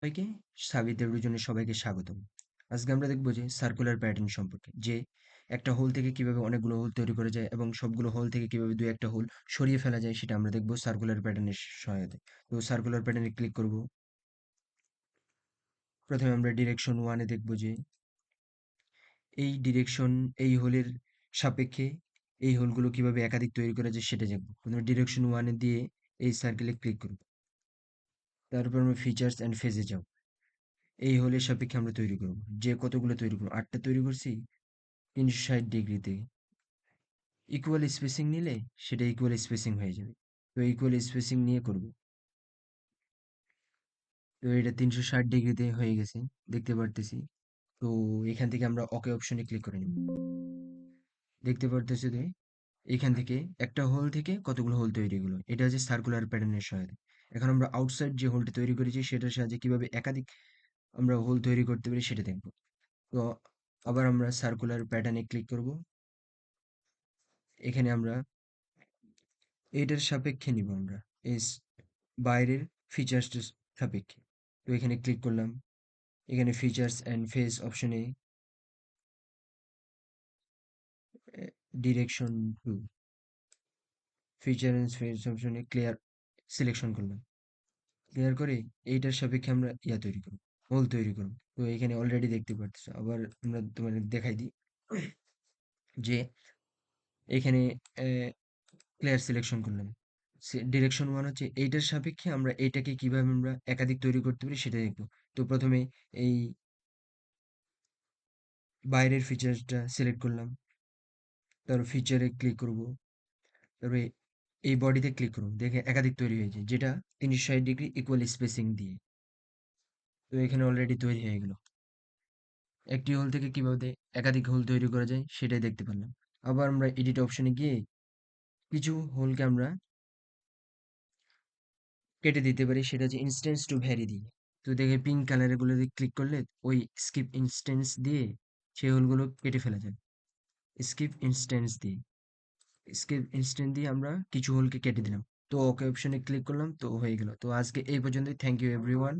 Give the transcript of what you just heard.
সবাইকে সাবিতের জন্য সবাইকে স্বাগতম। আজকে আমরা দেখব যে সার্কুলার প্যাটার্ন সম্পর্কে, যে একটা হোল থেকে কিভাবে অনেকগুলো হোল তৈরি করা যায় এবং সবগুলো হোল থেকে কিভাবে দুই একটা হোল সরিয়ে ফেলা যায়, সেটা আমরা দেখব সার্কুলার প্যাটার্নের সহায়তায়। তো সার্কুলার প্যাটার্নে ক্লিক করব। প্রথমে আমরা ডিরেকশন ওয়ানে দেখব যে এই ডিরেকশন, এই হোলের সাপেক্ষে এই হোলগুলো কিভাবে একাধিক তৈরি করা যায় সেটা দেখব। প্রথমে ডিরেকশন ওয়ানে দিয়ে এই সার্কেলে ক্লিক করব। তারপর আমরা ফিচার্স অ্যান্ড ফেজে যাব। এই হোলের সাপেক্ষে আমরা তৈরি করব, যে কতগুলো তৈরি করব, 8টা তৈরি করছি 360 ডিগ্রিতে। ইকুয়াল স্পেসিং নিলে সেটা ইকুয়াল স্পেসিং হয়ে যাবে। তো ইকুয়াল স্পেসিং নিয়ে করব। তো এটা 360 ডিগ্রিতে হয়ে গেছে, দেখতে পারতেছি। তো এখান থেকে আমরা ওকে অপশনে ক্লিক করে নিব। দেখতে পারতেছি যে এখান থেকে একটা হোল থেকে কতগুলো হোল তৈরি হলো, এটা হচ্ছে সার্কুলার প্যাটার্নের সহায়তা। এখন আমরা আউটসাইড যে হোলটা তৈরি করেছি সেটার সাহায্যে কিভাবে একাধিক আমরা হোল তৈরি করতে পারি সেটা দেখব। তো আবার আমরা সার্কুলার প্যাটার্নে ক্লিক করব। এখানে আমরা এটার সাপেক্ষে নিব আমরা এস বাইরের ফিচার্সটার সাপেক্ষে। তো এখানে ক্লিক করলাম। এখানে ফিচার্স অ্যান্ড ফেস অপশনে direction two, feature and face অপশনে ক্লিয়ার সিলেকশন করলাম। ক্লিয়ার করে এইটার সাপেক্ষে আমরা তৈরি করব, হোল তৈরি করব। তো এখানে অলরেডি দেখতে পাচ্ছ, আবার আমরা তোমাদের দেখাই দিই যে এখানে ক্লিয়ার সিলেকশন করলাম। ডিরেকশন ওয়ান হচ্ছে এইটার সাপেক্ষে আমরা এইটাকে কিভাবে আমরা একাধিক তৈরি করতে পারি সেটা দেখব। তো প্রথমে এই বাইরের ফিচারটা সিলেক্ট করলাম, তারপর ফিচারে ক্লিক করব, তারপরে এই বডিতে ক্লিক করুন, দেখে একাধিক তৈরি হয়েছে, যেটা 360 ডিগ্রি ইকুয়াল স্পেসিং দিয়ে। তো এখানে অলরেডি তৈরি হয়ে গেল। একটি হোল থেকে কিভাবে একাধিক হোল তৈরি করা যায় সেটাই দেখতে পারলাম। আবার আমরা এডিট অপশনে গিয়ে কিছু হোলকে আমরা কেটে দিতে পারি, সেটা হচ্ছে ইনস্ট্যান্স টু ভ্যারি দিয়ে। তো দেখে পিঙ্ক কালারের গুলো ক্লিক করলে ওই স্কিপ ইনস্ট্যান্স দিয়ে সেই হোলগুলো কেটে ফেলা যায়। স্কিপ ইনস্ট্যান্স দিয়ে, স্কিপ ইনস্ট্যান্ট দিয়ে আমরা কিছু হোলকে কেটে দিলাম। তো ওকে অপশনে ক্লিক করলাম, তো হয়ে গেল। তো আজকে এই পর্যন্তই। Thank you everyone.